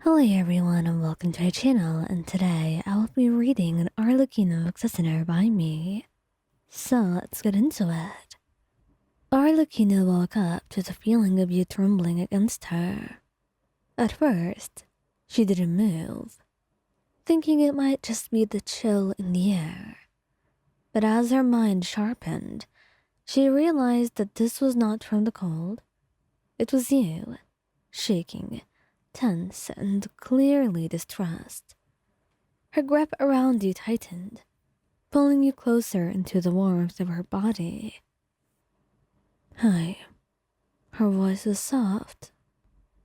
Hello everyone and welcome to our channel, and today I will be reading an Arlecchino Listener by me. So let's get into it. Arlecchino woke up to the feeling of you trembling against her. At first, she didn't move, thinking it might just be the chill in the air. But as her mind sharpened, she realized that this was not from the cold. It was you, shaking, tense, and clearly distressed. Her grip around you tightened, pulling you closer into the warmth of her body. Hi. Her voice was soft,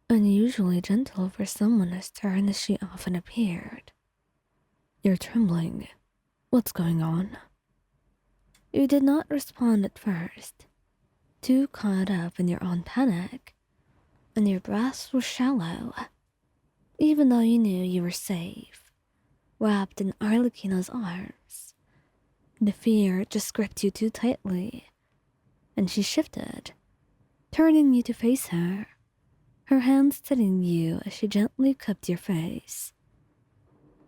unusually gentle for someone as stern as she often appeared. You're trembling. What's going on? You did not respond at first, too caught up in your own panic, and your breaths were shallow, even though you knew you were safe, wrapped in Arlecchino's arms. The fear just gripped you too tightly, and she shifted, turning you to face her, her hand steadying you as she gently cupped your face.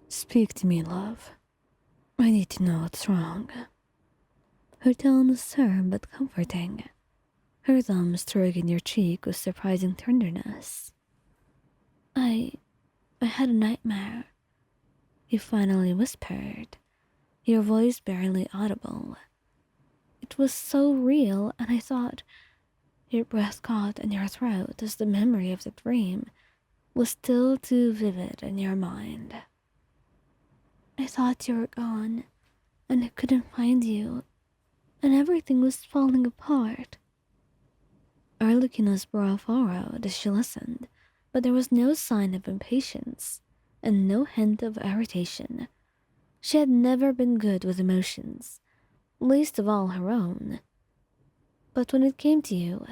Speak to me, love. I need to know what's wrong. Her tone was firm but comforting, her thumb stroking your cheek with surprising tenderness. I had a nightmare, you finally whispered, your voice barely audible. It was so real, and I thought your breath caught in your throat as the memory of the dream was still too vivid in your mind. I thought you were gone, and I couldn't find you, and everything was falling apart. Arlecchino's brow furrowed as she listened, but there was no sign of impatience and no hint of irritation. She had never been good with emotions, least of all her own. But when it came to you,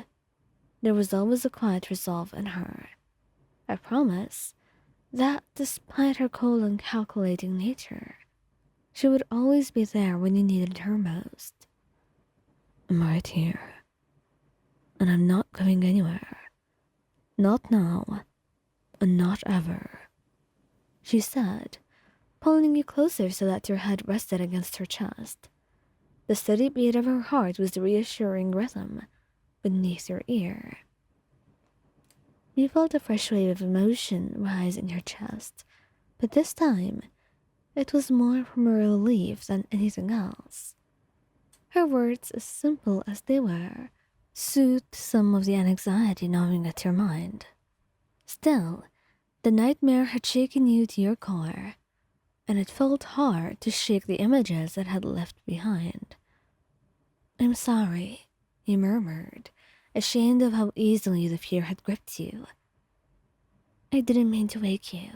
there was always a quiet resolve in her. I promise that despite her cold and calculating nature, she would always be there when you needed her most. I'm right here, and I'm not going anywhere. Not now, and not ever, she said, pulling you closer so that your head rested against her chest. The steady beat of her heart was the reassuring rhythm beneath your ear. You felt a fresh wave of emotion rise in your chest, but this time it was more from a relief than anything else. Her words, as simple as they were, soothed some of the anxiety gnawing at your mind. Still, the nightmare had shaken you to your core, and it felt hard to shake the images it had left behind. I'm sorry, you murmured, ashamed of how easily the fear had gripped you. I didn't mean to wake you.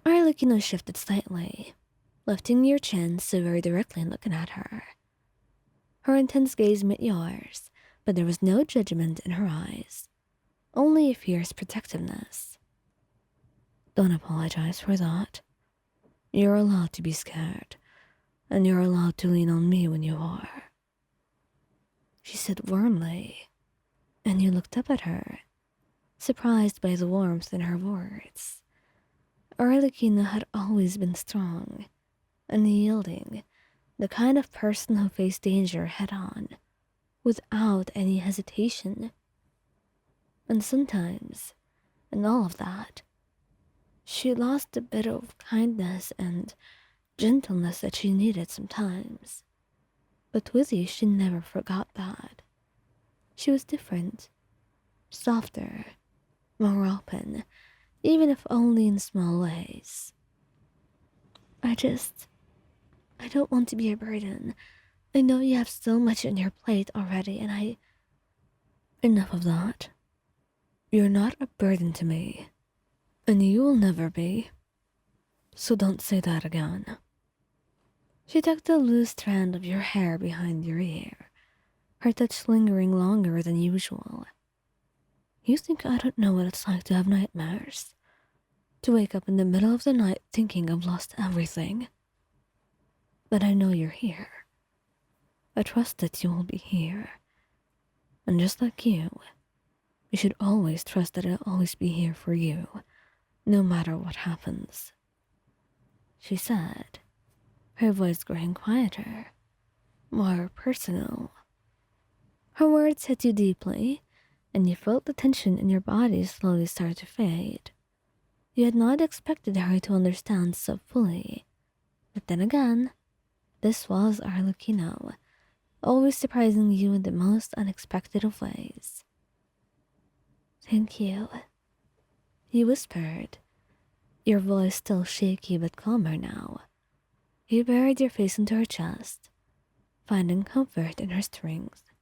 Arlecchino shifted slightly, lifting your chin so very directly and looking at her. Her intense gaze met yours, but there was no judgment in her eyes, only a fierce protectiveness. Don't apologize for that. You're allowed to be scared, and you're allowed to lean on me when you are, she said warmly, and you looked up at her, surprised by the warmth in her words. Arlecchino had always been strong, unyielding, the kind of person who faced danger head-on, without any hesitation. And sometimes, in all of that, she lost a bit of kindness and gentleness that she needed sometimes. But with you, she never forgot that. She was different, softer, more open, even if only in small ways. I don't want to be a burden. I know you have so much on your plate already, and enough of that. You're not a burden to me, and you will never be. So don't say that again. She tucked a loose strand of your hair behind your ear, her touch lingering longer than usual. You think I don't know what it's like to have nightmares? To wake up in the middle of the night thinking I've lost everything? But I know you're here. I trust that you will be here. And just like you should always trust that I'll always be here for you, no matter what happens, she said, her voice growing quieter, more personal. Her words hit you deeply, and you felt the tension in your body slowly start to fade. You had not expected her to understand so fully, but then again, this was Arlecchino, always surprising you in the most unexpected of ways. "Thank you," he whispered, your voice still shaky but calmer now. You buried your face into her chest, finding comfort in her strength,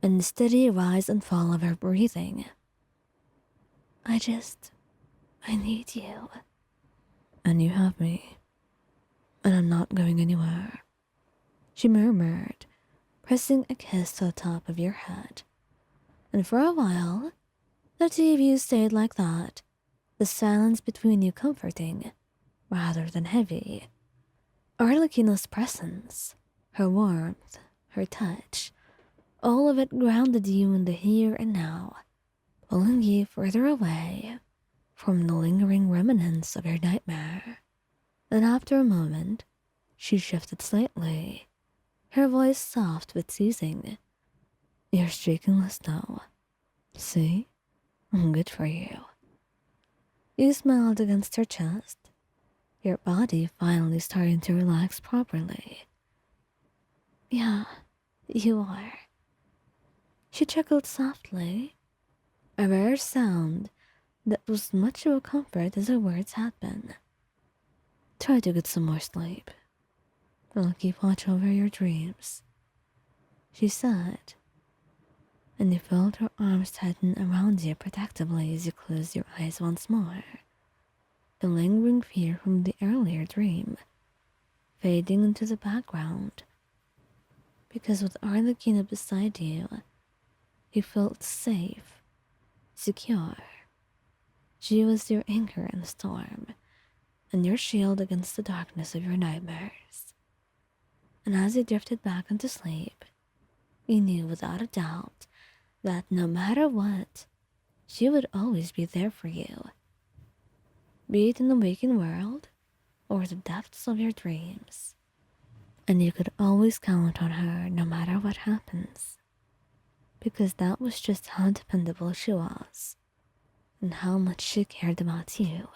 and the steady rise and fall of her breathing. I need you. "And you have me. And I'm not going anywhere," she murmured, pressing a kiss to the top of your head. And for a while, the two of you stayed like that, the silence between you comforting rather than heavy. Arlecchino's presence, her warmth, her touch, all of it grounded you in the here and now, pulling you further away from the lingering remnants of your nightmare. And after a moment, she shifted slightly, her voice soft but teasing. "You're streaking less now. See? I'm good for you." You smiled against her chest, your body finally starting to relax properly. "Yeah, you are." She chuckled softly, a rare sound that was much of a comfort as her words had been. "Try to get some more sleep. I'll keep watch over your dreams," she said, and you felt her arms tighten around you protectively as you closed your eyes once more, the lingering fear from the earlier dream fading into the background. Because with Arlecchino beside you, you felt safe, secure. She was your anchor in the storm, and your shield against the darkness of your nightmares. And as you drifted back into sleep, you knew without a doubt that no matter what, she would always be there for you, be it in the waking world or the depths of your dreams. And you could always count on her no matter what happens, because that was just how dependable she was and how much she cared about you.